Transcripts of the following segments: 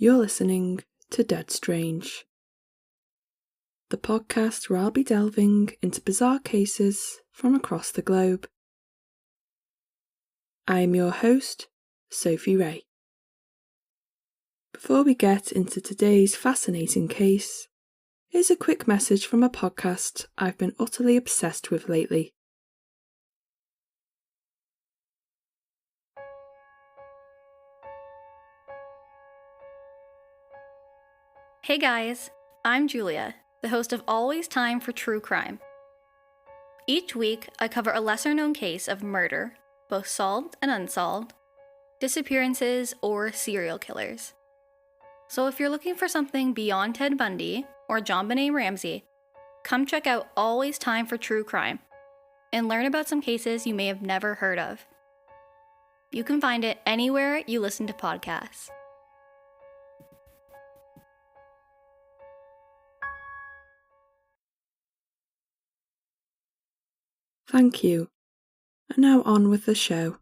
You're listening to Dead Strange, the podcast where I'll be delving into bizarre cases from across the globe. I am your host, Sophie Ray. Before we get into today's fascinating case, here's a quick message from a podcast I've been utterly obsessed with lately. Hey guys, I'm Julia, the host of Always Time for True Crime. Each week, I cover a lesser-known case of murder, both solved and unsolved, disappearances, or serial killers. So if you're looking for something beyond Ted Bundy or JonBenet Ramsey, come check out Always Time for True Crime and learn about some cases you may have never heard of. You can find it anywhere you listen to podcasts. Thank you. And now on with the show.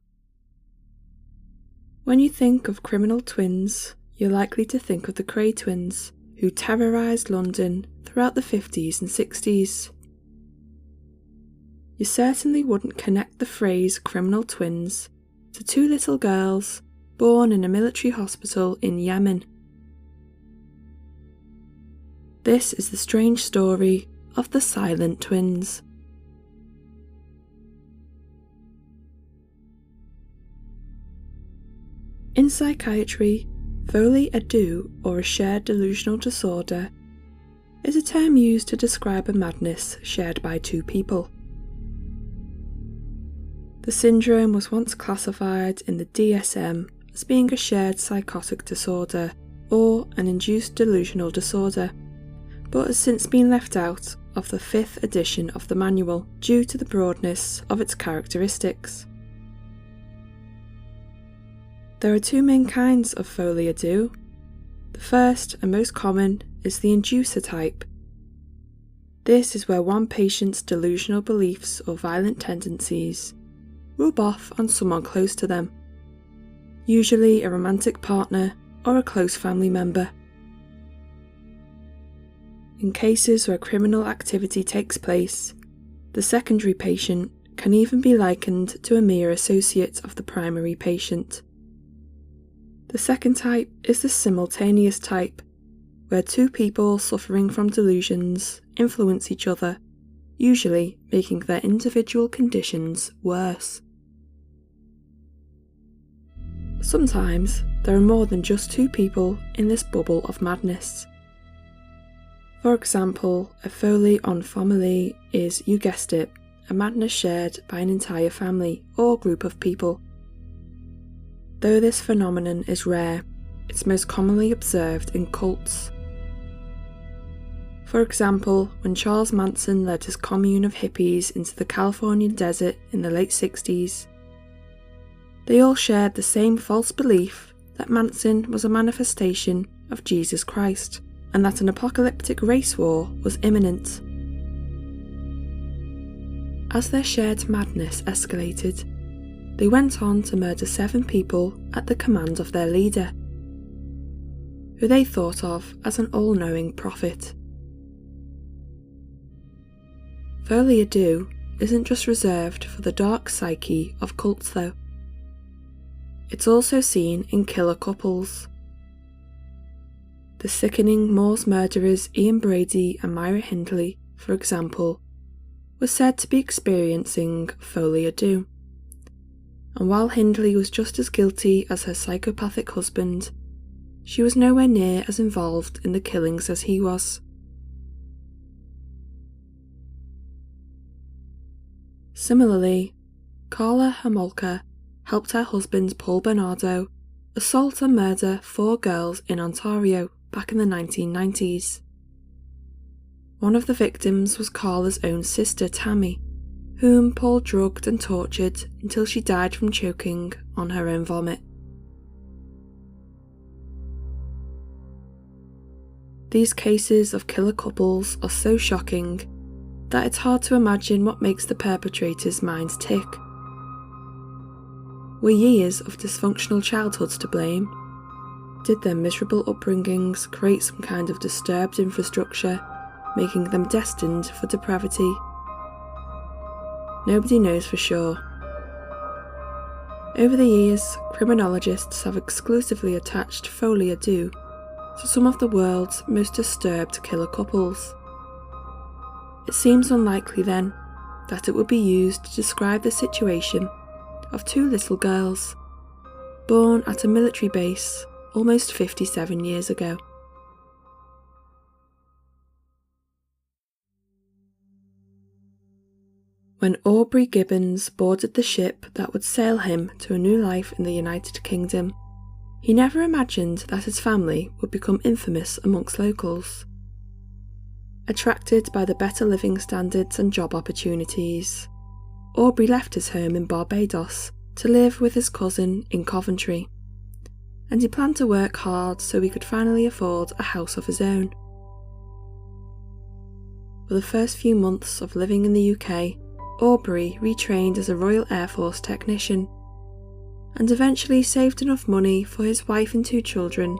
When you think of criminal twins, you're likely to think of the Cray twins, who terrorised London throughout the 50s and 60s. You certainly wouldn't connect the phrase criminal twins to two little girls born in a military hospital in Yemen. This is the strange story of the silent twins. In psychiatry, folie-à-deux, or a shared delusional disorder, is a term used to describe a madness shared by two people. The syndrome was once classified in the DSM as being a shared psychotic disorder or an induced delusional disorder, but has since been left out of the 5th edition of the manual due to the broadness of its characteristics. There are two main kinds of folie-à-deux. The first and most common is the inducer type. This is where one patient's delusional beliefs or violent tendencies rub off on someone close to them, usually a romantic partner or a close family member. In cases where criminal activity takes place, the secondary patient can even be likened to a mere associate of the primary patient. The second type is the simultaneous type, where two people suffering from delusions influence each other, usually making their individual conditions worse. Sometimes there are more than just two people in this bubble of madness. For example, a folie en famille is, you guessed it, a madness shared by an entire family or group of people. Though this phenomenon is rare, it's most commonly observed in cults. For example, when Charles Manson led his commune of hippies into the Californian desert in the late 60s, they all shared the same false belief that Manson was a manifestation of Jesus Christ, and that an apocalyptic race war was imminent. As their shared madness escalated, they went on to murder 7 people at the command of their leader, who they thought of as an all-knowing prophet. Folie-à-deux isn't just reserved for the dark psyche of cults though. It's also seen in killer couples. The sickening Moors murderers Ian Brady and Myra Hindley, for example, were said to be experiencing folie-à-deux. And while Hindley was just as guilty as her psychopathic husband, she was nowhere near as involved in the killings as he was. Similarly, Carla Homolka helped her husband Paul Bernardo assault and murder 4 girls in Ontario back in the 1990s. One of the victims was Carla's own sister Tammy, whom Paul drugged and tortured until she died from choking on her own vomit. These cases of killer couples are so shocking that it's hard to imagine what makes the perpetrators' minds tick. Were years of dysfunctional childhoods to blame? Did their miserable upbringings create some kind of disturbed infrastructure, making them destined for depravity? Nobody knows for sure. Over the years, criminologists have exclusively attached folie à deux to some of the world's most disturbed killer couples. It seems unlikely then that it would be used to describe the situation of two little girls, born at a military base almost 57 years ago. When Aubrey Gibbons boarded the ship that would sail him to a new life in the United Kingdom, he never imagined that his family would become infamous amongst locals. Attracted by the better living standards and job opportunities, Aubrey left his home in Barbados to live with his cousin in Coventry, and he planned to work hard so he could finally afford a house of his own. For the first few months of living in the UK, Aubrey retrained as a Royal Air Force technician, and eventually saved enough money for his wife and 2 children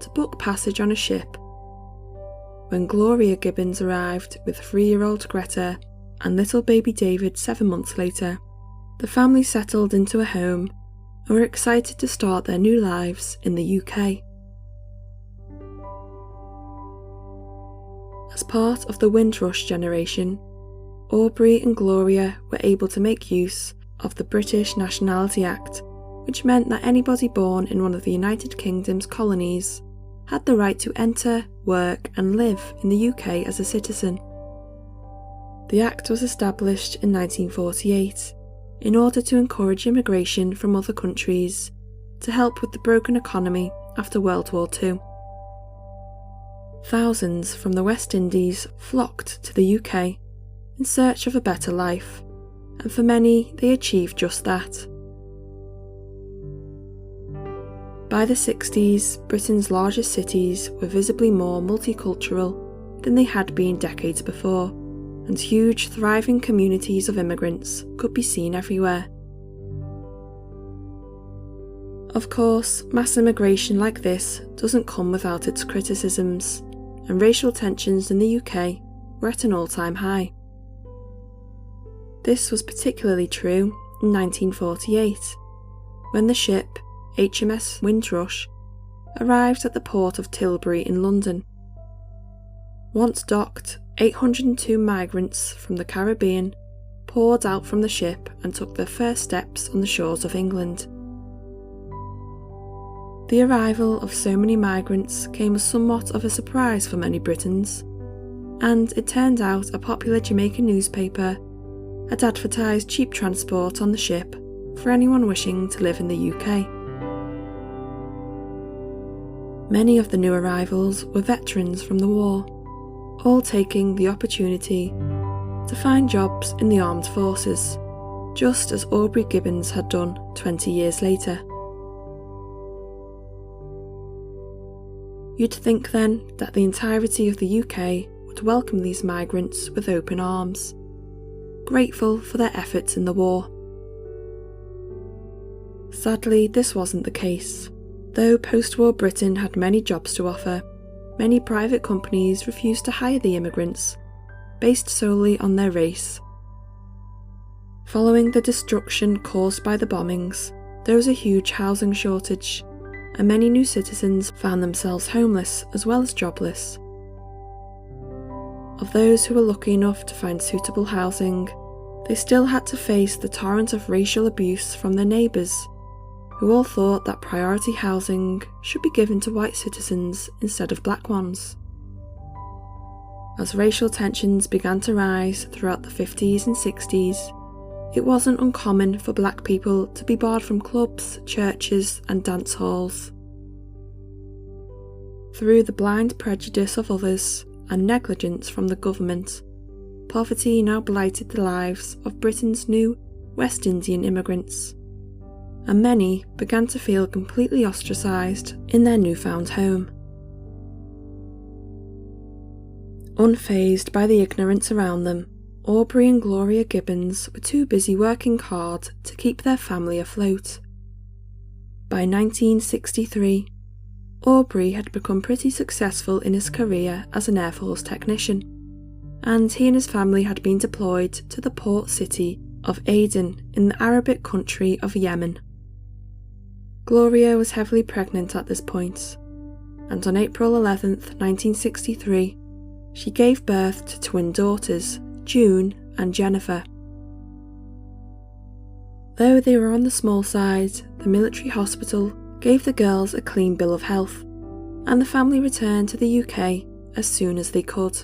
to book passage on a ship. When Gloria Gibbons arrived with 3-year-old Greta and little baby David 7 months later, the family settled into a home and were excited to start their new lives in the UK. As part of the Windrush generation, Aubrey and Gloria were able to make use of the British Nationality Act, which meant that anybody born in one of the United Kingdom's colonies had the right to enter, work and live in the UK as a citizen. The Act was established in 1948 in order to encourage immigration from other countries to help with the broken economy after World War II. Thousands from the West Indies flocked to the UK in search of a better life, and for many they achieved just that. By the 60s, Britain's largest cities were visibly more multicultural than they had been decades before, and huge, thriving communities of immigrants could be seen everywhere. Of course, mass immigration like this doesn't come without its criticisms, and racial tensions in the UK were at an all-time high. This was particularly true in 1948, when the ship HMS Windrush arrived at the port of Tilbury in London. Once docked, 802 migrants from the Caribbean poured out from the ship and took their first steps on the shores of England. The arrival of so many migrants came as somewhat of a surprise for many Britons, and it turned out a popular Jamaican newspaper had advertised cheap transport on the ship for anyone wishing to live in the UK. Many of the new arrivals were veterans from the war, all taking the opportunity to find jobs in the armed forces, just as Aubrey Gibbons had done 20 years later. You'd think then that the entirety of the UK would welcome these migrants with open arms, grateful for their efforts in the war. Sadly, this wasn't the case. Though post-war Britain had many jobs to offer, many private companies refused to hire the immigrants, based solely on their race. Following the destruction caused by the bombings, there was a huge housing shortage, and many new citizens found themselves homeless as well as jobless. Of those who were lucky enough to find suitable housing, they still had to face the torrent of racial abuse from their neighbours, who all thought that priority housing should be given to white citizens instead of black ones. As racial tensions began to rise throughout the 50s and 60s, it wasn't uncommon for black people to be barred from clubs, churches and dance halls. Through the blind prejudice of others and negligence from the government, poverty now blighted the lives of Britain's new West Indian immigrants, and many began to feel completely ostracised in their newfound home. Unfazed by the ignorance around them, Aubrey and Gloria Gibbons were too busy working hard to keep their family afloat. By 1963, Aubrey had become pretty successful in his career as an Air Force technician, and he and his family had been deployed to the port city of Aden in the Arabic country of Yemen. Gloria was heavily pregnant at this point, and on April 11th, 1963, she gave birth to twin daughters, June and Jennifer. Though they were on the small side, the military hospital gave the girls a clean bill of health, and the family returned to the UK as soon as they could.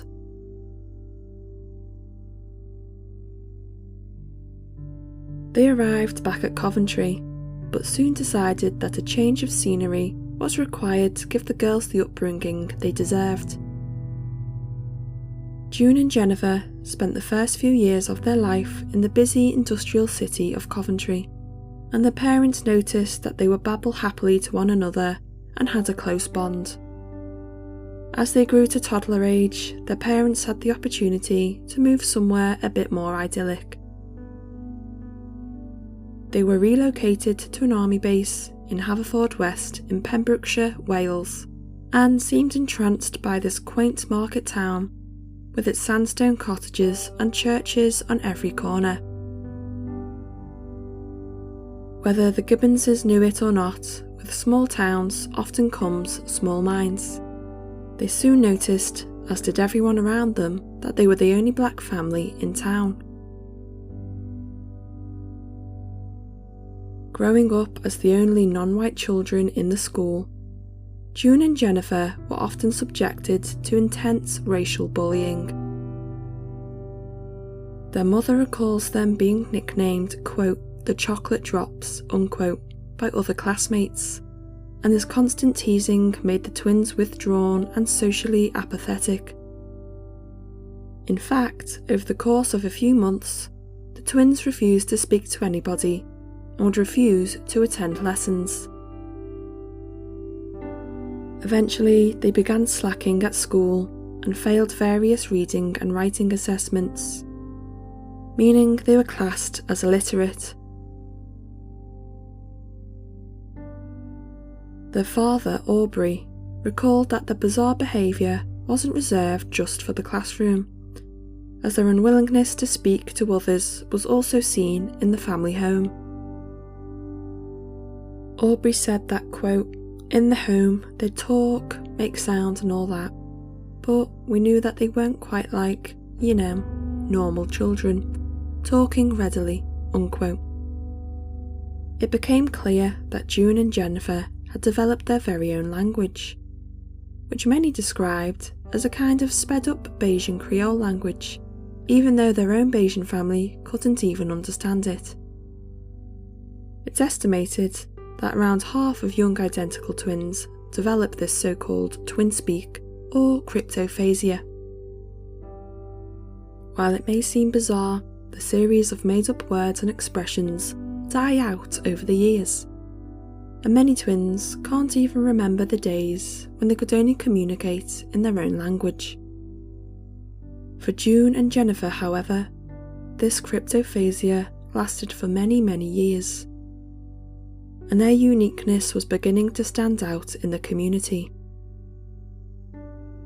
They arrived back at Coventry, but soon decided that a change of scenery was required to give the girls the upbringing they deserved. June and Jennifer spent the first few years of their life in the busy industrial city of Coventry, and their parents noticed that they would babble happily to one another and had a close bond. As they grew to toddler age, their parents had the opportunity to move somewhere a bit more idyllic. They were relocated to an army base in Haverfordwest in Pembrokeshire, Wales, and seemed entranced by this quaint market town with its sandstone cottages and churches on every corner. Whether the Gibbonses knew it or not, with small towns often comes small minds. They soon noticed, as did everyone around them, that they were the only black family in town. Growing up as the only non-white children in the school, June and Jennifer were often subjected to intense racial bullying. Their mother recalls them being nicknamed, quote, the chocolate drops, unquote, by other classmates, and this constant teasing made the twins withdrawn and socially apathetic. In fact, over the course of a few months, the twins refused to speak to anybody and would refuse to attend lessons. Eventually, they began slacking at school and failed various reading and writing assessments, meaning they were classed as illiterate. Their father, Aubrey, recalled that their bizarre behaviour wasn't reserved just for the classroom, as their unwillingness to speak to others was also seen in the family home. Aubrey said that, quote, in the home they'd talk, make sound and all that, but we knew that they weren't quite like, normal children, talking readily, unquote. It became clear that June and Jennifer had developed their very own language, which many described as a kind of sped-up Bayesian Creole language, even though their own Bayesian family couldn't even understand it. It's estimated that around half of young identical twins develop this so-called twin speak or cryptophasia. While it may seem bizarre, the series of made-up words and expressions die out over the years, and many twins can't even remember the days when they could only communicate in their own language. For June and Jennifer, however, this cryptophasia lasted for many, many years, and their uniqueness was beginning to stand out in the community.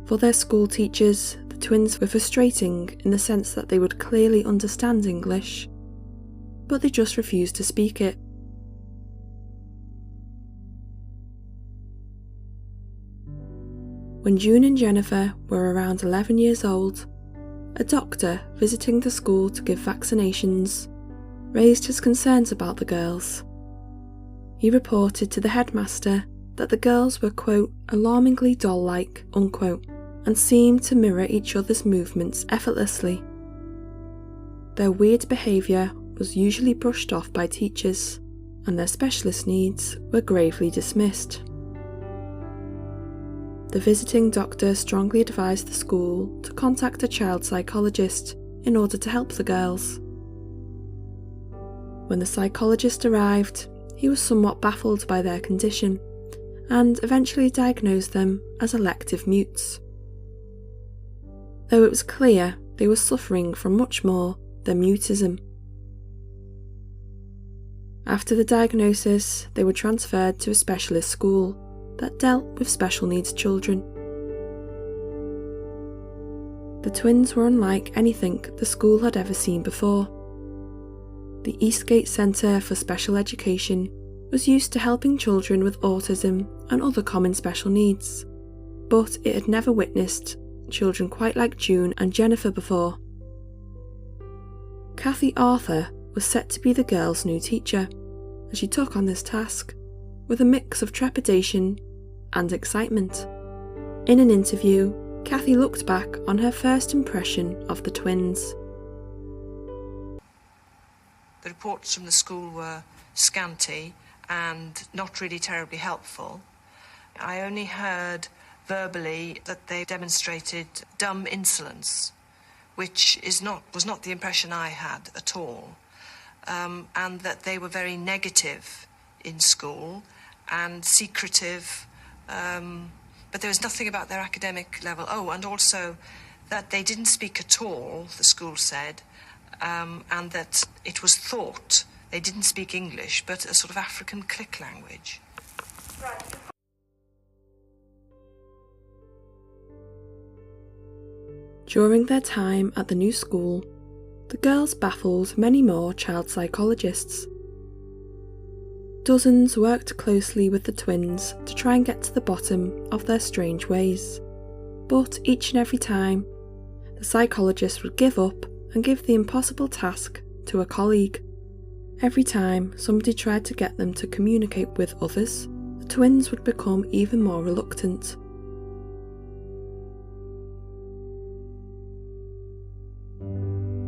For their school teachers, the twins were frustrating in the sense that they would clearly understand English, but they just refused to speak it. When June and Jennifer were around 11 years old, a doctor visiting the school to give vaccinations raised his concerns about the girls. He reported to the headmaster that the girls were, quote, alarmingly doll-like, unquote, and seemed to mirror each other's movements effortlessly. Their weird behaviour was usually brushed off by teachers, and their specialist needs were gravely dismissed. The visiting doctor strongly advised the school to contact a child psychologist in order to help the girls. When the psychologist arrived, he was somewhat baffled by their condition and eventually diagnosed them as elective mutes. Though it was clear they were suffering from much more than mutism. After the diagnosis, they were transferred to a specialist school, that dealt with special needs children. The twins were unlike anything the school had ever seen before. The Eastgate Centre for Special Education was used to helping children with autism and other common special needs, but it had never witnessed children quite like June and Jennifer before. Kathy Arthur was set to be the girls' new teacher, and she took on this task with a mix of trepidation and excitement. In an interview, Kathy looked back on her first impression of the twins. The reports from the school were scanty and not really terribly helpful. I only heard verbally that they demonstrated dumb insolence, which was not the impression I had at all, and that they were very negative in school and secretive, but there was nothing about their academic level. Oh, and also that they didn't speak at all, the school said, and that it was thought they didn't speak English, but a sort of African click language. Right. During their time at the new school, the girls baffled many more child psychologists. Dozens worked closely with the twins to try and get to the bottom of their strange ways, but each and every time, the psychologist would give up and give the impossible task to a colleague. Every time somebody tried to get them to communicate with others, the twins would become even more reluctant.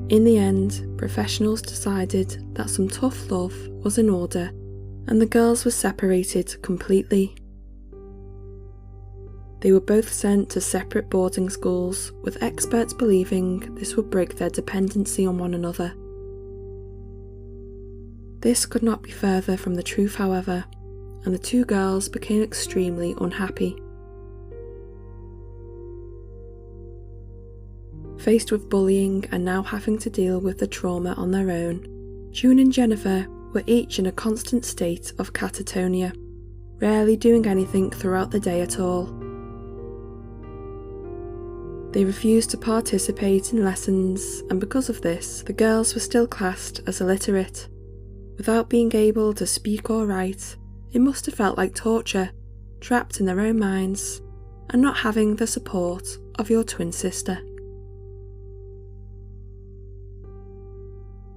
In the end, professionals decided that some tough love was in order, and the girls were separated completely. They were both sent to separate boarding schools, with experts believing this would break their dependency on one another. This could not be further from the truth, however, and the two girls became extremely unhappy. Faced with bullying and now having to deal with the trauma on their own, June and Jennifer were each in a constant state of catatonia, rarely doing anything throughout the day at all. They refused to participate in lessons, and because of this, the girls were still classed as illiterate. Without being able to speak or write, it must have felt like torture, trapped in their own minds, and not having the support of your twin sister.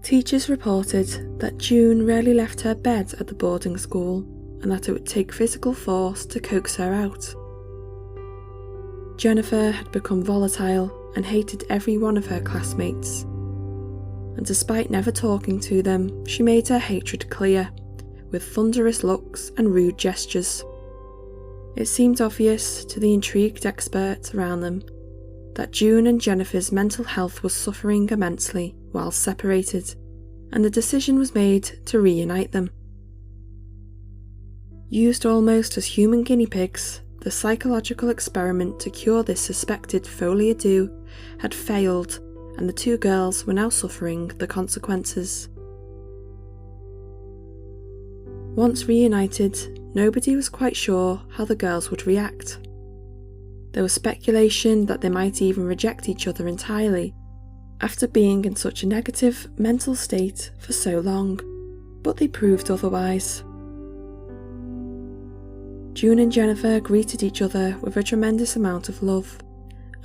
Teachers reported that June rarely left her bed at the boarding school, and that it would take physical force to coax her out. Jennifer had become volatile and hated every one of her classmates, and despite never talking to them, she made her hatred clear, with thunderous looks and rude gestures. It seemed obvious to the intrigued experts around them that June and Jennifer's mental health was suffering immensely while separated, and the decision was made to reunite them. Used almost as human guinea pigs, the psychological experiment to cure this suspected folie à deux had failed, and the two girls were now suffering the consequences. Once reunited, nobody was quite sure how the girls would react. There was speculation that they might even reject each other entirely, after being in such a negative mental state for so long, but they proved otherwise. June and Jennifer greeted each other with a tremendous amount of love,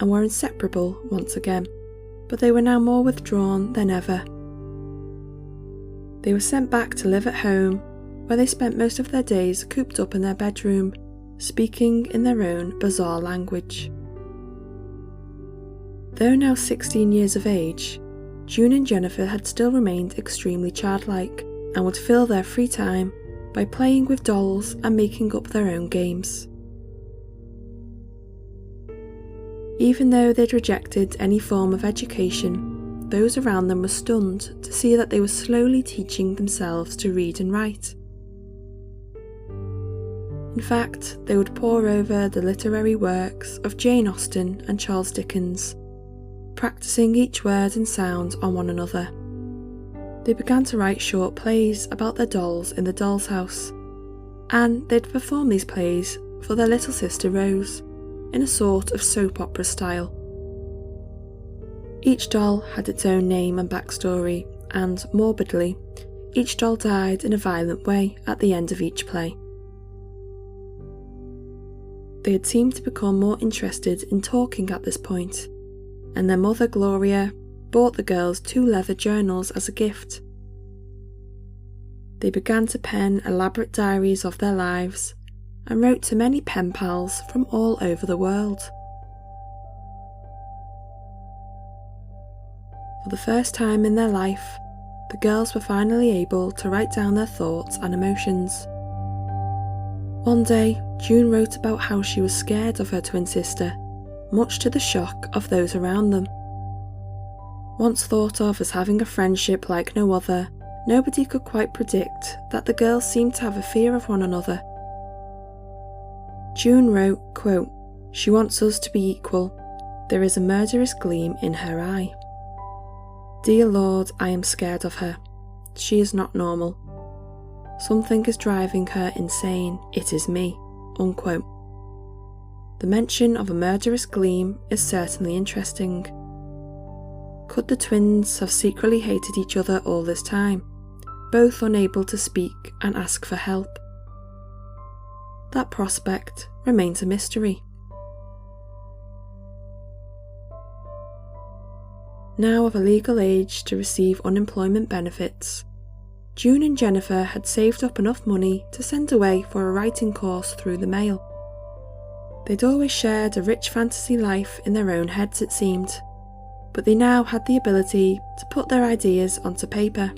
and were inseparable once again, but they were now more withdrawn than ever. They were sent back to live at home, where they spent most of their days cooped up in their bedroom, speaking in their own bizarre language. Though now 16 years of age, June and Jennifer had still remained extremely childlike, and would fill their free time by playing with dolls and making up their own games. Even though they'd rejected any form of education, those around them were stunned to see that they were slowly teaching themselves to read and write. In fact, they would pore over the literary works of Jane Austen and Charles Dickens, practicing each word and sound on one another. They began to write short plays about their dolls in the doll's house, and they'd perform these plays for their little sister Rose, in a sort of soap opera style. Each doll had its own name and backstory, and, morbidly, each doll died in a violent way at the end of each play. They had seemed to become more interested in talking at this point, and their mother Gloria bought the girls 2 leather journals as a gift. They began to pen elaborate diaries of their lives and wrote to many pen pals from all over the world. For the first time in their life, the girls were finally able to write down their thoughts and emotions. One day, June wrote about how she was scared of her twin sister, much to the shock of those around them. Once thought of as having a friendship like no other, nobody could quite predict that the girls seemed to have a fear of one another. June wrote, quote, "She wants us to be equal. There is a murderous gleam in her eye. Dear Lord, I am scared of her. She is not normal. Something is driving her insane. It is me." Unquote. The mention of a murderous gleam is certainly interesting. Could the twins have secretly hated each other all this time, both unable to speak and ask for help? That prospect remains a mystery. Now of a legal age to receive unemployment benefits, June and Jennifer had saved up enough money to send away for a writing course through the mail. They'd always shared a rich fantasy life in their own heads, it seemed, but they now had the ability to put their ideas onto paper.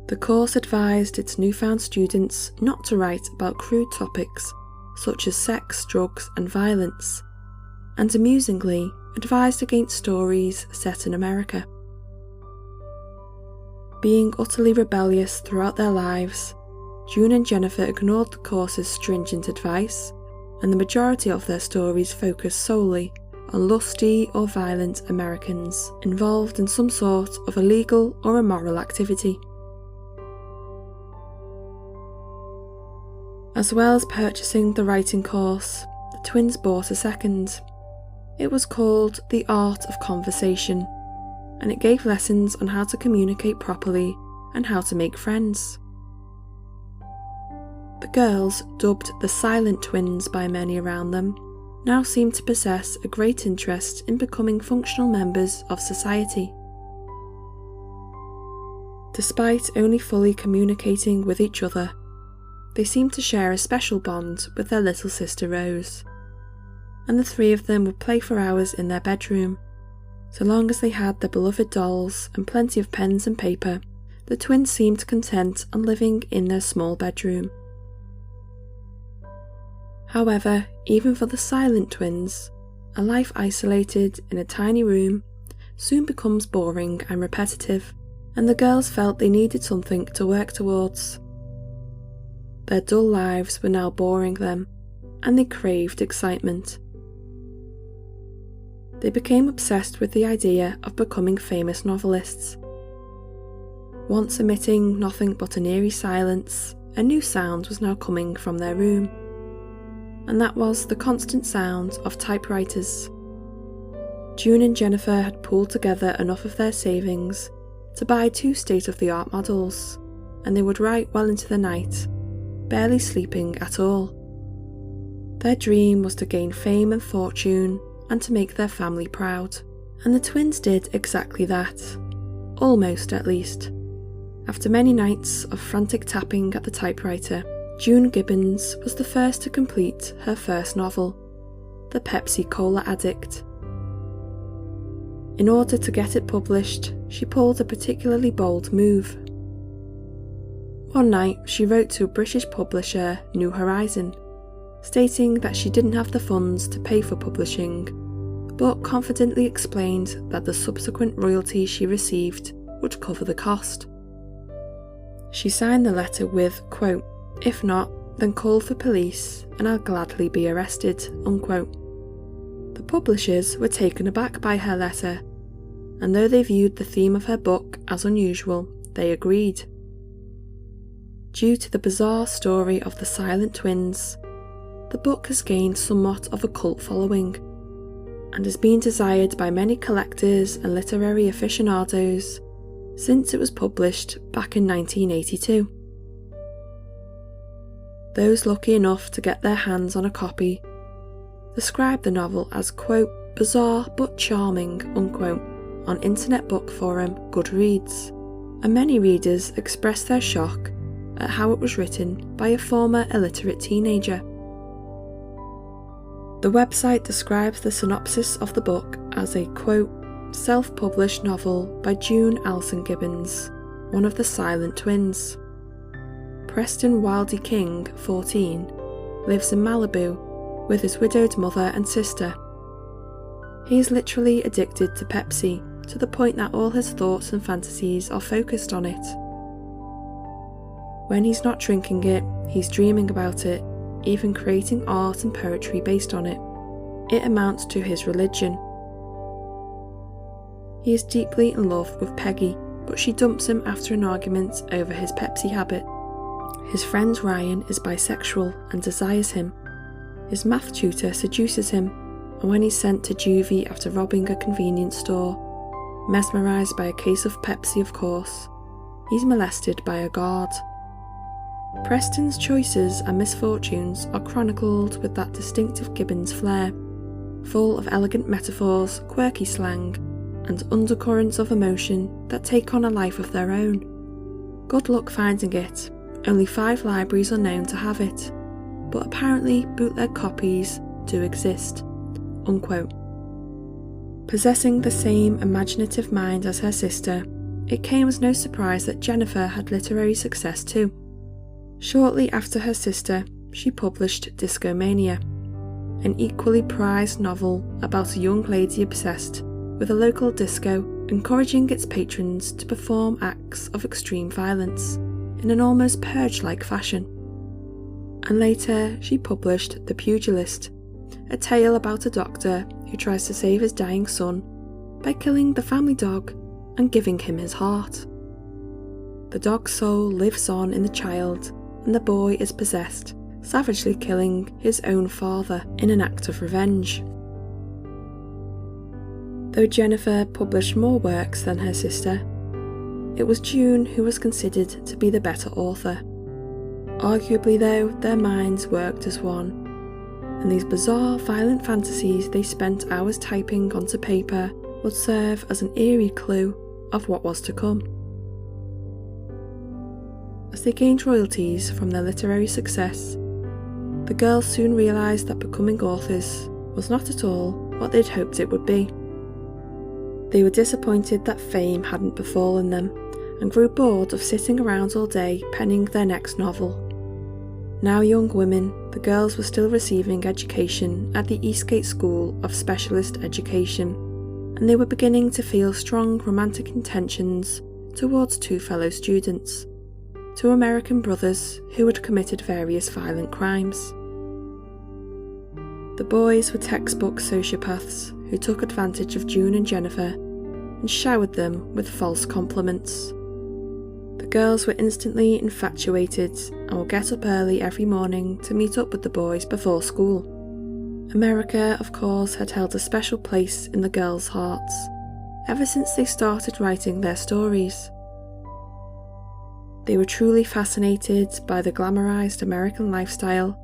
The course advised its newfound students not to write about crude topics such as sex, drugs and violence, and amusingly advised against stories set in America. Being utterly rebellious throughout their lives, June and Jennifer ignored the course's stringent advice, and the majority of their stories focused solely on lusty or violent Americans involved in some sort of illegal or immoral activity. As well as purchasing the writing course, the twins bought a second. It was called The Art of Conversation, and it gave lessons on how to communicate properly and how to make friends. The girls, dubbed the Silent Twins by many around them, now seemed to possess a great interest in becoming functional members of society. Despite only fully communicating with each other, they seemed to share a special bond with their little sister Rose, and the 3 of them would play for hours in their bedroom. So long as they had their beloved dolls and plenty of pens and paper, the twins seemed content on living in their small bedroom. However, even for the Silent Twins, a life isolated in a tiny room soon becomes boring and repetitive, and the girls felt they needed something to work towards. Their dull lives were now boring them, and they craved excitement. They became obsessed with the idea of becoming famous novelists. Once emitting nothing but an eerie silence, a new sound was now coming from their room, and that was the constant sound of typewriters. June and Jennifer had pooled together enough of their savings to buy 2 state-of-the-art models, and they would write well into the night, barely sleeping at all. Their dream was to gain fame and fortune and to make their family proud, and the twins did exactly that, almost at least. After many nights of frantic tapping at the typewriter, June Gibbons was the first to complete her first novel, The Pepsi Cola Addict. In order to get it published, she pulled a particularly bold move. One night, she wrote to a British publisher, New Horizon, stating that she didn't have the funds to pay for publishing, but confidently explained that the subsequent royalties she received would cover the cost. She signed the letter with, quote, "If not, then call for police and I'll gladly be arrested," unquote. The publishers were taken aback by her letter, and though they viewed the theme of her book as unusual, they agreed. Due to the bizarre story of the Silent Twins, the book has gained somewhat of a cult following and has been desired by many collectors and literary aficionados since it was published back in 1982. Those lucky enough to get their hands on a copy describe the novel as, quote, bizarre but charming, unquote, on internet book forum Goodreads, and many readers expressed their shock at how it was written by a former illiterate teenager. The website describes the synopsis of the book as a, quote, self-published novel by June Alson Gibbons, one of the silent twins. Preston Wildey King, 14, lives in Malibu with his widowed mother and sister. He is literally addicted to Pepsi to the point that all his thoughts and fantasies are focused on it. When he's not drinking it, he's dreaming about it, even creating art and poetry based on it. It amounts to his religion. He is deeply in love with Peggy, but she dumps him after an argument over his Pepsi habit. His friend Ryan is bisexual and desires him. His math tutor seduces him, and when he's sent to juvie after robbing a convenience store, mesmerised by a case of Pepsi of course, he's molested by a guard. Preston's choices and misfortunes are chronicled with that distinctive Gibbons flair, full of elegant metaphors, quirky slang, and undercurrents of emotion that take on a life of their own. Good luck finding it. Only 5 libraries are known to have it, but apparently bootleg copies do exist, unquote. Possessing the same imaginative mind as her sister, it came as no surprise that Jennifer had literary success too. Shortly after her sister, she published Discomania, an equally prized novel about a young lady obsessed with a local disco, encouraging its patrons to perform acts of extreme violence in an almost purge-like fashion. And later, she published The Pugilist, a tale about a doctor who tries to save his dying son by killing the family dog and giving him his heart. The dog's soul lives on in the child, and the boy is possessed, savagely killing his own father in an act of revenge. Though Jennifer published more works than her sister, it was June who was considered to be the better author. Arguably though, their minds worked as one, and these bizarre, violent fantasies they spent hours typing onto paper would serve as an eerie clue of what was to come. As they gained royalties from their literary success, the girls soon realised that becoming authors was not at all what they'd hoped it would be. They were disappointed that fame hadn't befallen them, and grew bored of sitting around all day penning their next novel. Now young women, the girls were still receiving education at the Eastgate School of Specialist Education, and they were beginning to feel strong romantic intentions towards 2 fellow students, 2 American brothers who had committed various violent crimes. The boys were textbook sociopaths who took advantage of June and Jennifer and showered them with false compliments. The girls were instantly infatuated and would get up early every morning to meet up with the boys before school. America, of course, had held a special place in the girls' hearts ever since they started writing their stories. They were truly fascinated by the glamorized American lifestyle,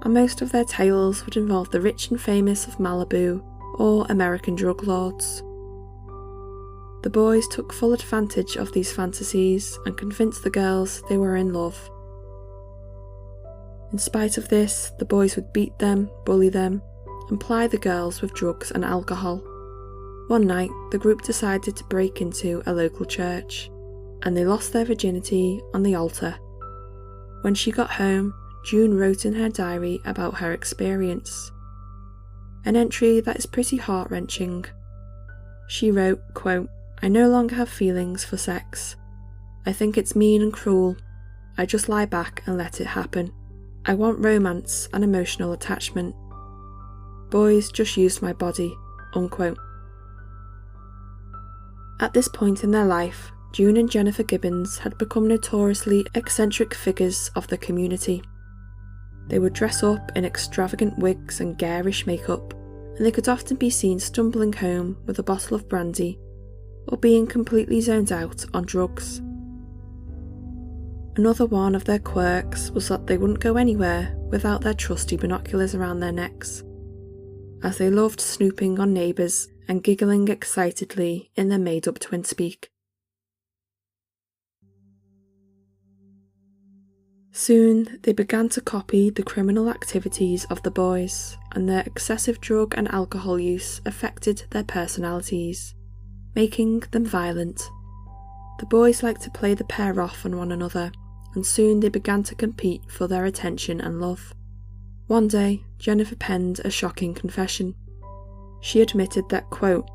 and most of their tales would involve the rich and famous of Malibu or American drug lords. The boys took full advantage of these fantasies and convinced the girls they were in love. In spite of this, the boys would beat them, bully them, and ply the girls with drugs and alcohol. One night, the group decided to break into a local church, and they lost their virginity on the altar. When she got home, June wrote in her diary about her experience. An entry that is pretty heart-wrenching. She wrote, quote, "I no longer have feelings for sex. I think it's mean and cruel. I just lie back and let it happen. I want romance and emotional attachment. Boys just used my body," unquote. At this point in their life, June and Jennifer Gibbons had become notoriously eccentric figures of the community. They would dress up in extravagant wigs and garish makeup, and they could often be seen stumbling home with a bottle of brandy or being completely zoned out on drugs. Another one of their quirks was that they wouldn't go anywhere without their trusty binoculars around their necks, as they loved snooping on neighbours and giggling excitedly in their made-up twin speak. Soon they began to copy the criminal activities of the boys, and their excessive drug and alcohol use affected their personalities, making them violent. The boys liked to play the pair off on one another, and soon they began to compete for their attention and love. One day, Jennifer penned a shocking confession. She admitted that, quote,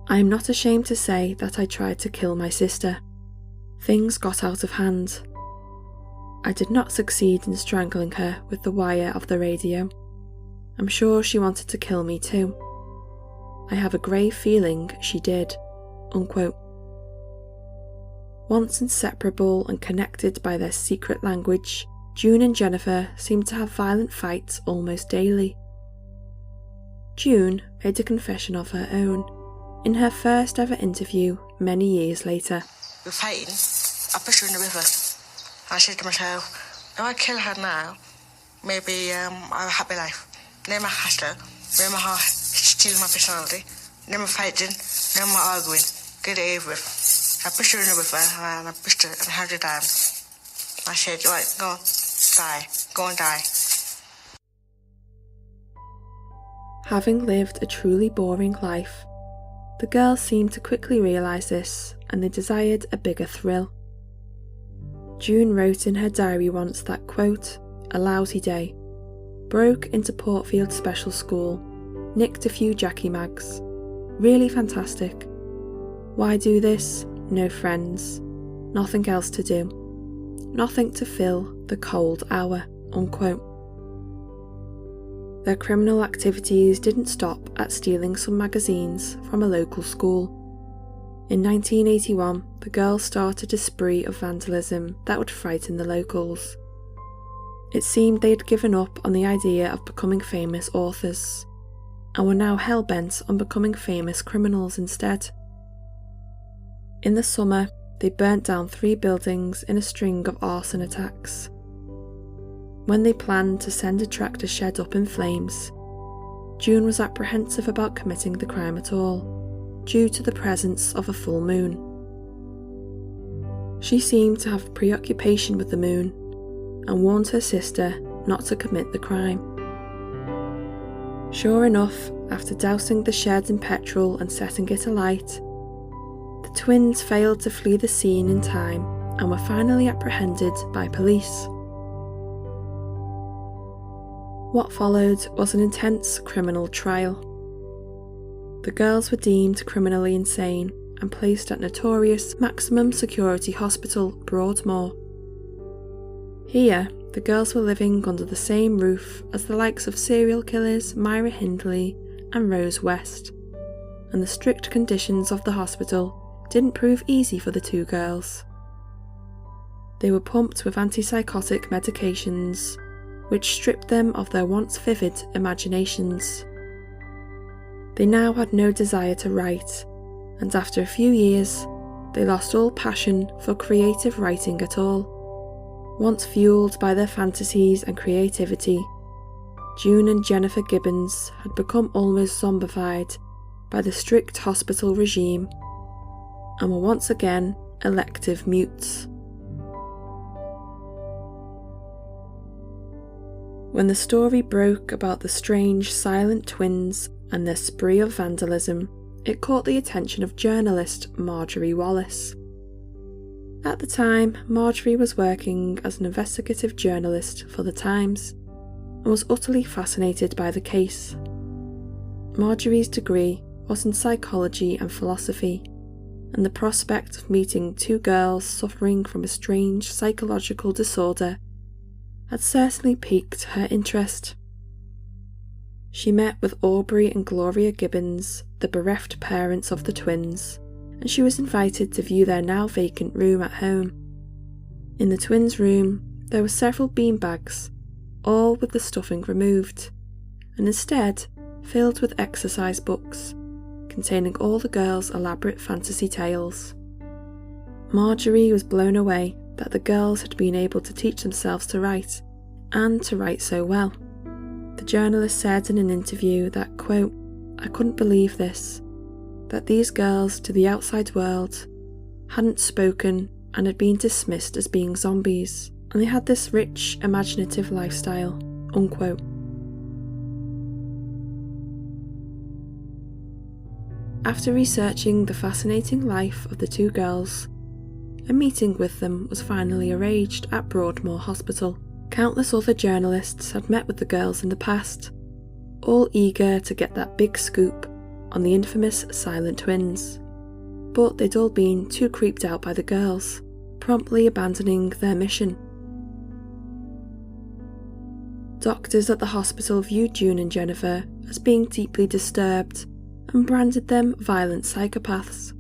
"I am not ashamed to say that I tried to kill my sister. Things got out of hand. I did not succeed in strangling her with the wire of the radio. I'm sure she wanted to kill me too. I have a grave feeling she did," unquote. Once inseparable and connected by their secret language, June and Jennifer seemed to have violent fights almost daily. June made a confession of her own in her first ever interview many years later. We were fighting. I pushed her in the river. I said to myself, if I kill her now, maybe I'll have a happy life. No more hassle, no more stealing my personality, no more fighting, no more arguing. Get it over with. I pushed her in the river and I pushed her 100 times. I said, right, go on, die, go and die. Having lived a truly boring life, the girls seemed to quickly realise this, and they desired a bigger thrill. June wrote in her diary once that, quote, "A lousy day. Broke into Portfield Special School, nicked a few Jackie Mags. Really fantastic. Why do this? No friends. Nothing else to do. Nothing to fill the cold hour," unquote. Their criminal activities didn't stop at stealing some magazines from a local school. In 1981, the girls started a spree of vandalism that would frighten the locals. It seemed they had given up on the idea of becoming famous authors, and were now hell-bent on becoming famous criminals instead. In the summer, they burnt down 3 buildings in a string of arson attacks. When they planned to send a tractor shed up in flames, June was apprehensive about committing the crime at all, due to the presence of a full moon. She seemed to have preoccupation with the moon, and warned her sister not to commit the crime. Sure enough, after dousing the shed in petrol and setting it alight, the twins failed to flee the scene in time and were finally apprehended by police. What followed was an intense criminal trial. The girls were deemed criminally insane and placed at notorious maximum security hospital Broadmoor. Here, the girls were living under the same roof as the likes of serial killers Myra Hindley and Rose West, and the strict conditions of the hospital didn't prove easy for the 2 girls. They were pumped with antipsychotic medications, which stripped them of their once vivid imaginations. They now had no desire to write, and after a few years, they lost all passion for creative writing at all. Once fueled by their fantasies and creativity, June and Jennifer Gibbons had become almost zombified by the strict hospital regime, and were once again elective mutes. When the story broke about the strange silent twins and their spree of vandalism, it caught the attention of journalist Marjorie Wallace. At the time, Marjorie was working as an investigative journalist for The Times and was utterly fascinated by the case. Marjorie's degree was in psychology and philosophy, and the prospect of meeting 2 girls suffering from a strange psychological disorder had certainly piqued her interest. She met with Aubrey and Gloria Gibbons, the bereft parents of the twins, and she was invited to view their now vacant room at home. In the twins' room, there were several beanbags, all with the stuffing removed, and instead filled with exercise books containing all the girls' elaborate fantasy tales. Marjorie was blown away that the girls had been able to teach themselves to write, and to write so well. The journalist said in an interview that, quote, "I couldn't believe this, that these girls to the outside world hadn't spoken and had been dismissed as being zombies, and they had this rich, imaginative lifestyle," unquote. After researching the fascinating life of the two girls, a meeting with them was finally arranged at Broadmoor Hospital. Countless other journalists had met with the girls in the past, all eager to get that big scoop on the infamous silent twins. But they'd all been too creeped out by the girls, promptly abandoning their mission. Doctors at the hospital viewed June and Jennifer as being deeply disturbed and branded them violent psychopaths,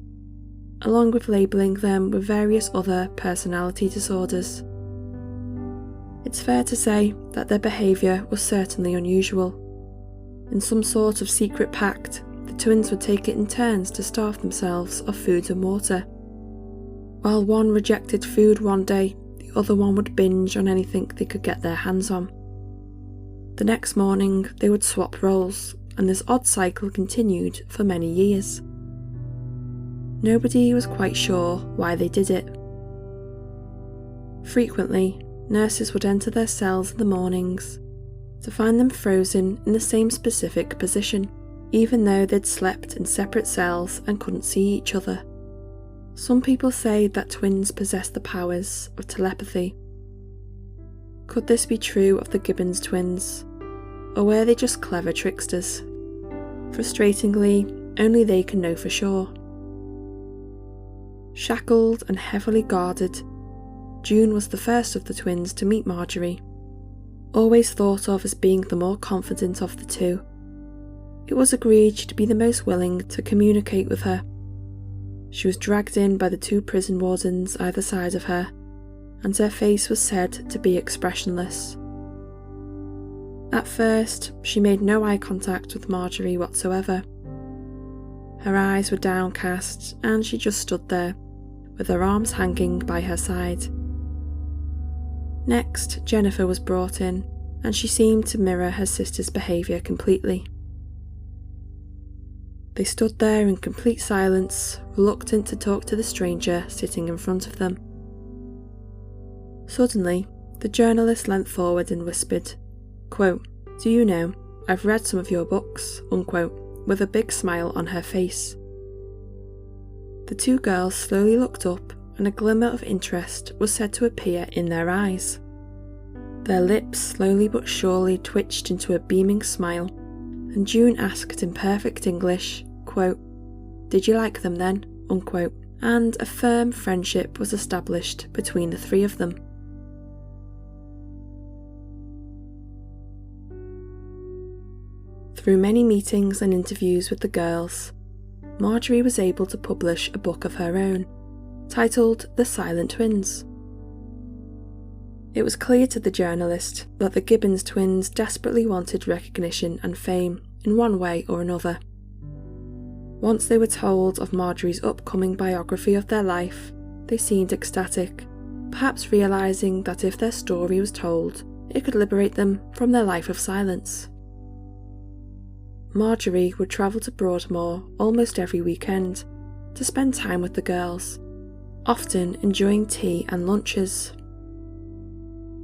along with labelling them with various other personality disorders. It's fair to say that their behaviour was certainly unusual. In some sort of secret pact, the twins would take it in turns to starve themselves of food and water. While one rejected food one day, the other one would binge on anything they could get their hands on. The next morning, they would swap roles, and this odd cycle continued for many years. Nobody was quite sure why they did it. Frequently, nurses would enter their cells in the mornings to find them frozen in the same specific position, even though they'd slept in separate cells and couldn't see each other. Some people say that twins possess the powers of telepathy. Could this be true of the Gibbons twins, or were they just clever tricksters? Frustratingly, only they can know for sure. Shackled and heavily guarded, June was the first of the twins to meet Marjorie. Always thought of as being the more confident of the two, it was agreed she'd be the most willing to communicate with her. She was dragged in by the two prison wardens either side of her, and her face was said to be expressionless. At first, she made no eye contact with Marjorie whatsoever. Her eyes were downcast, and she just stood there, with her arms hanging by her side. Next, Jennifer was brought in, and she seemed to mirror her sister's behaviour completely. They stood there in complete silence, reluctant to talk to the stranger sitting in front of them. Suddenly, the journalist leant forward and whispered, quote, "Do you know, I've read some of your books," unquote, with a big smile on her face. The two girls slowly looked up, and a glimmer of interest was said to appear in their eyes. Their lips slowly but surely twitched into a beaming smile, and June asked in perfect English, quote, "Did you like them then?" unquote, and a firm friendship was established between the three of them. Through many meetings and interviews with the girls, Marjorie was able to publish a book of her own, titled The Silent Twins. It was clear to the journalist that the Gibbons twins desperately wanted recognition and fame in one way or another. Once they were told of Marjorie's upcoming biography of their life, they seemed ecstatic, perhaps realising that if their story was told, it could liberate them from their life of silence. Marjorie would travel to Broadmoor almost every weekend to spend time with the girls, often enjoying tea and lunches.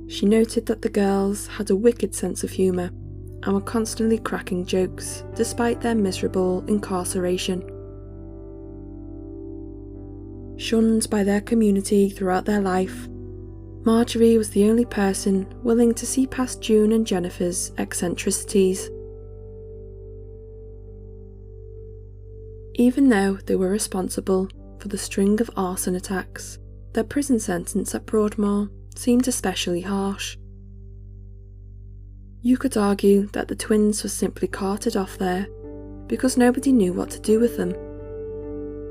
She noted that the girls had a wicked sense of humour and were constantly cracking jokes despite their miserable incarceration. Shunned by their community throughout their life, Marjorie was the only person willing to see past June and Jennifer's eccentricities. Even though they were responsible for the string of arson attacks, their prison sentence at Broadmoor seemed especially harsh. You could argue that the twins were simply carted off there because nobody knew what to do with them.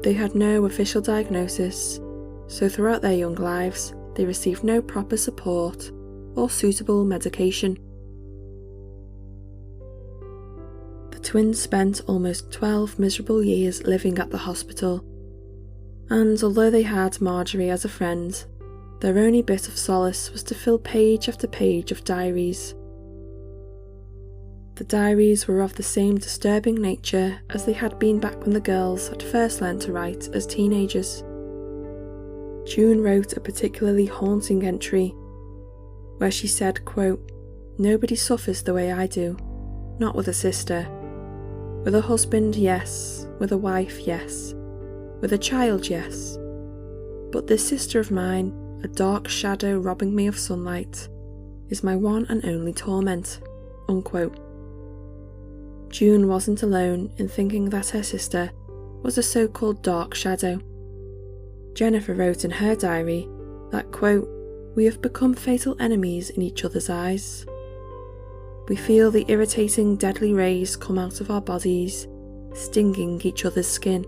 They had no official diagnosis, so throughout their young lives they received no proper support or suitable medication. twins spent almost 12 miserable years living at the hospital, and although they had Marjorie as a friend, their only bit of solace was to fill page after page of diaries. The diaries were of the same disturbing nature as they had been back when the girls had first learned to write as teenagers. June wrote a particularly haunting entry where she said, quote, "Nobody suffers the way I do, not with a sister. With a husband, yes. With a wife, yes. With a child, yes. But this sister of mine, a dark shadow robbing me of sunlight, is my one and only torment." Unquote. June wasn't alone in thinking that her sister was a so-called dark shadow. Jennifer wrote in her diary that, quote, "We have become fatal enemies in each other's eyes. We feel the irritating deadly rays come out of our bodies, stinging each other's skin.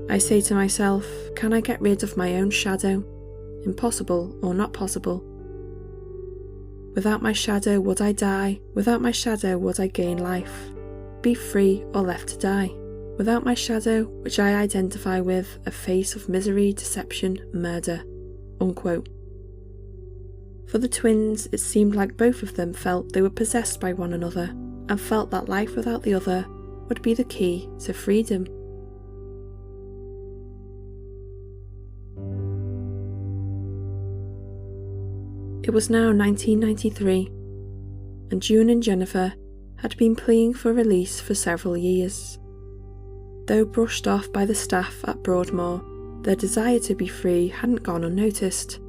I say to myself, can I get rid of my own shadow? Impossible or not possible. Without my shadow would I die, without my shadow would I gain life, be free or left to die. Without my shadow, which I identify with, a face of misery, deception, murder." Unquote. For the twins, it seemed like both of them felt they were possessed by one another, and felt that life without the other would be the key to freedom. It was now 1993, and June and Jennifer had been pleading for release for several years. Though brushed off by the staff at Broadmoor, their desire to be free hadn't gone unnoticed.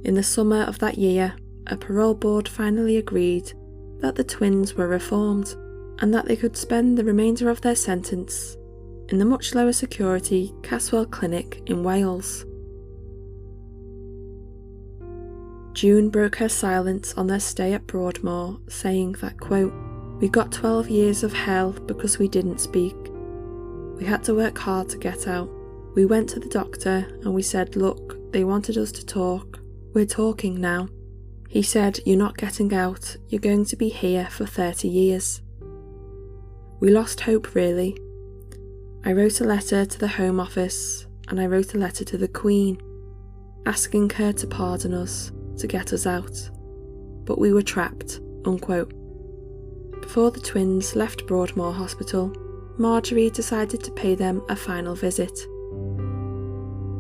In the summer of that year, a parole board finally agreed that the twins were reformed and that they could spend the remainder of their sentence in the much lower security Caswell Clinic in Wales. June broke her silence on their stay at Broadmoor, saying that, quote, "We got 12 years of hell because we didn't speak. We had to work hard to get out. We went to the doctor and we said, look, they wanted us to talk. We're talking now. He said, you're not getting out, you're going to be here for 30 years. We lost hope, really. I wrote a letter to the Home Office and I wrote a letter to the Queen, asking her to pardon us, to get us out. But we were trapped." Unquote. Before the twins left Broadmoor Hospital, Marjorie decided to pay them a final visit.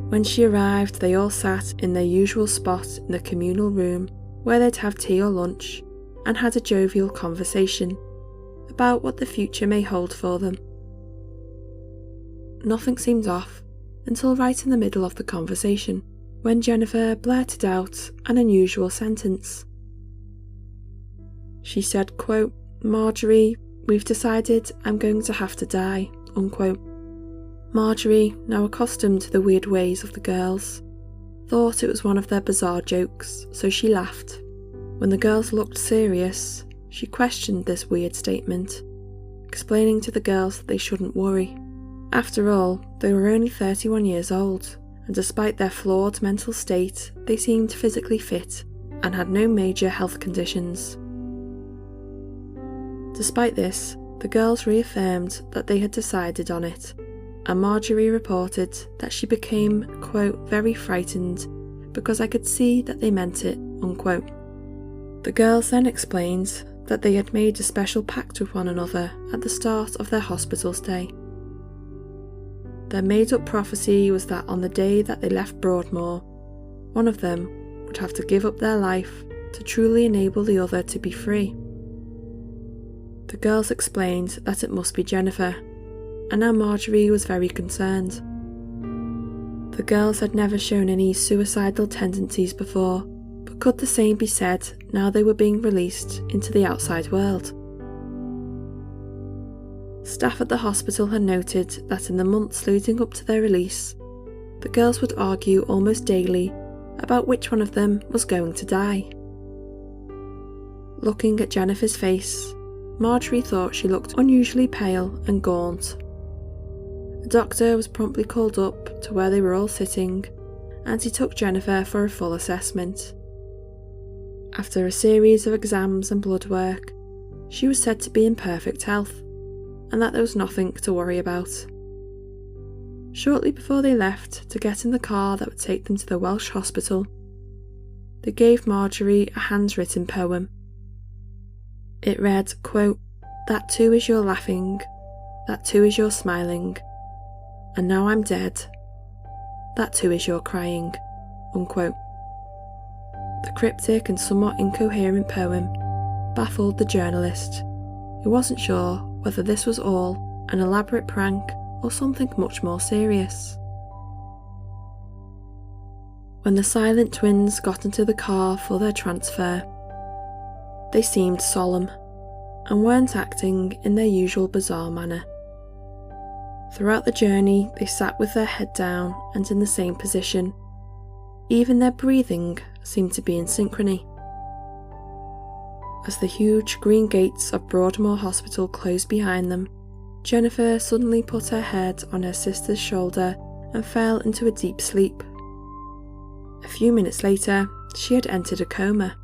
When she arrived, they all sat in their usual spot in the communal room where they'd have tea or lunch and had a jovial conversation about what the future may hold for them. Nothing seemed off until right in the middle of the conversation, when Jennifer blurted out an unusual sentence. She said, quote, "Marjorie, we've decided I'm going to have to die." Unquote. Marjorie, now accustomed to the weird ways of the girls, thought it was one of their bizarre jokes, so she laughed. When the girls looked serious, she questioned this weird statement, explaining to the girls that they shouldn't worry. After all, they were only 31 years old, and despite their flawed mental state, they seemed physically fit and had no major health conditions. Despite this, the girls reaffirmed that they had decided on it, and Marjorie reported that she became, quote, "very frightened because I could see that they meant it." Unquote. The girls then explained that they had made a special pact with one another at the start of their hospital stay. Their made-up prophecy was that on the day that they left Broadmoor, one of them would have to give up their life to truly enable the other to be free. The girls explained that it must be Jennifer, and now Marjorie was very concerned. The girls had never shown any suicidal tendencies before, but could the same be said now they were being released into the outside world? Staff at the hospital had noted that in the months leading up to their release, the girls would argue almost daily about which one of them was going to die. Looking at Jennifer's face, Marjorie thought she looked unusually pale and gaunt. A doctor was promptly called up to where they were all sitting, and he took Jennifer for a full assessment. After a series of exams and blood work, she was said to be in perfect health, and that there was nothing to worry about. Shortly before they left to get in the car that would take them to the Welsh hospital, they gave Marjorie a handwritten poem. It read, quote, "That too is your laughing, that too is your smiling, and now I'm dead, that too is your crying," unquote. The cryptic and somewhat incoherent poem baffled the journalist, who wasn't sure whether this was all an elaborate prank or something much more serious. When the silent twins got into the car for their transfer, they seemed solemn and weren't acting in their usual bizarre manner. Throughout the journey, they sat with their head down and in the same position. Even their breathing seemed to be in synchrony. As the huge green gates of Broadmoor Hospital closed behind them, Jennifer suddenly put her head on her sister's shoulder and fell into a deep sleep. A few minutes later, she had entered a coma.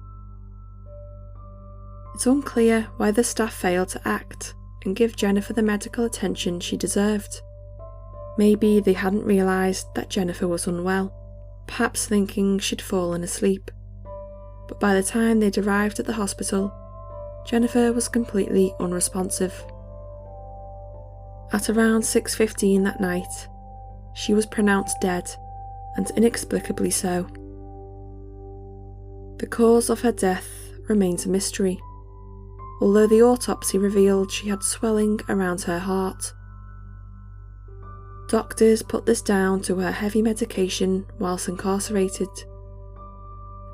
It's unclear why the staff failed to act and give Jennifer the medical attention she deserved. Maybe they hadn't realised that Jennifer was unwell, perhaps thinking she'd fallen asleep. But by the time they'd arrived at the hospital, Jennifer was completely unresponsive. At around 6:15 that night, she was pronounced dead, and inexplicably so. The cause of her death remains a mystery, although the autopsy revealed she had swelling around her heart. Doctors put this down to her heavy medication whilst incarcerated.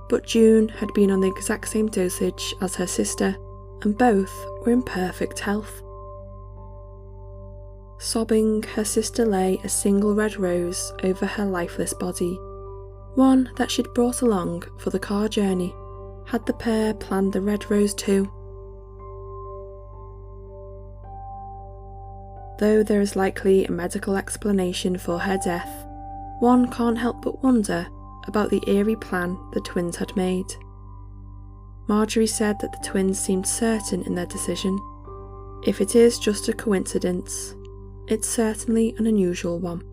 But June had been on the exact same dosage as her sister, and both were in perfect health. Sobbing, her sister lay a single red rose over her lifeless body, one that she'd brought along for the car journey. Had the pair planned the red rose too? Though there is likely a medical explanation for her death, one can't help but wonder about the eerie plan the twins had made. Marjorie said that the twins seemed certain in their decision. If it is just a coincidence, it's certainly an unusual one.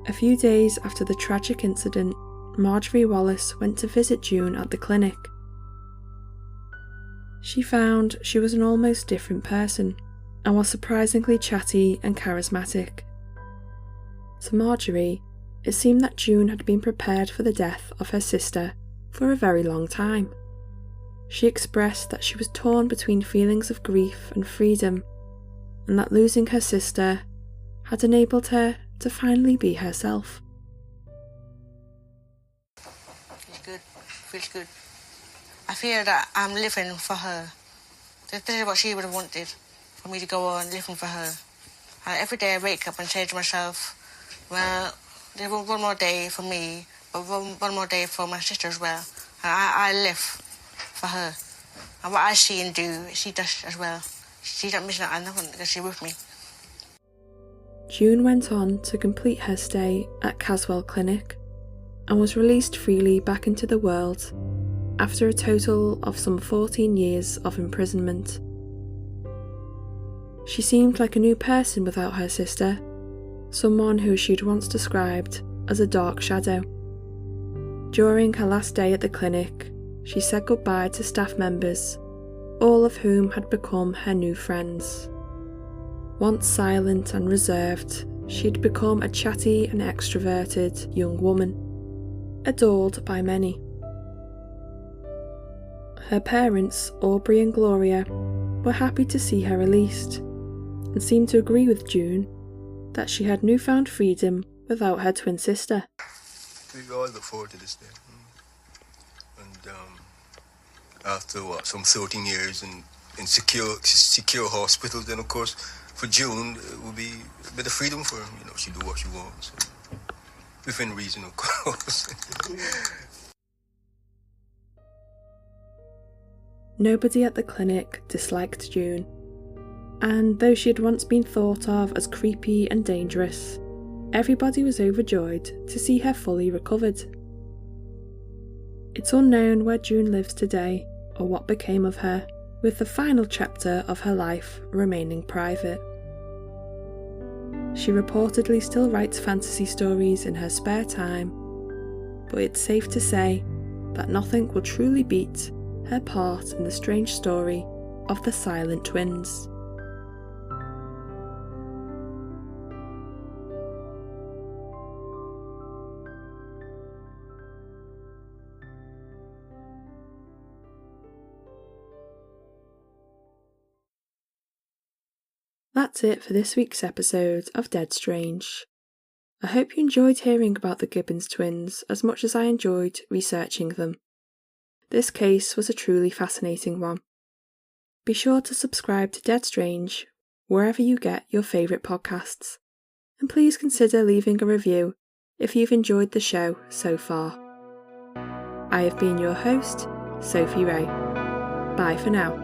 A few days after the tragic incident, Marjorie Wallace went to visit June at the clinic. She found she was an almost different person and was surprisingly chatty and charismatic. To Marjorie, it seemed that June had been prepared for the death of her sister for a very long time. She expressed that she was torn between feelings of grief and freedom, and that losing her sister had enabled her to finally be herself. Feels good. I feel that I'm living for her. This is what she would have wanted, for me to go on living for her. And every day I wake up and say to myself, well, there's one more day for me, but one more day for my sister as well. And I live for her. And what I see and do, she does as well. She's not missing out on nothing because she's with me. June went on to complete her stay at Caswell Clinic and was released freely back into the world after a total of some 14 years of imprisonment. She seemed like a new person without her sister, someone who she'd once described as a dark shadow. During her last day at the clinic, she said goodbye to staff members, all of whom had become her new friends. Once silent and reserved, she'd become a chatty and extroverted young woman, adored by many. Her parents, Aubrey and Gloria, were happy to see her released, and seemed to agree with June that she had newfound freedom without her twin sister. We all look forward to this day. And after some 13 years in secure hospitals, then of course for June it will be a bit of freedom for her. She do what she wants, within reason, of course. Nobody at the clinic disliked June, and though she had once been thought of as creepy and dangerous, everybody was overjoyed to see her fully recovered. It's unknown where June lives today, or what became of her, with the final chapter of her life remaining private. She reportedly still writes fantasy stories in her spare time, but it's safe to say that nothing will truly beat her part in the strange story of the Silent Twins. That's it for this week's episode of Dead Strange. I hope you enjoyed hearing about the Gibbons twins as much as I enjoyed researching them. This case was a truly fascinating one. Be sure to subscribe to Dead Strange wherever you get your favourite podcasts, and please consider leaving a review if you've enjoyed the show so far. I have been your host, Sophie Ray. Bye for now.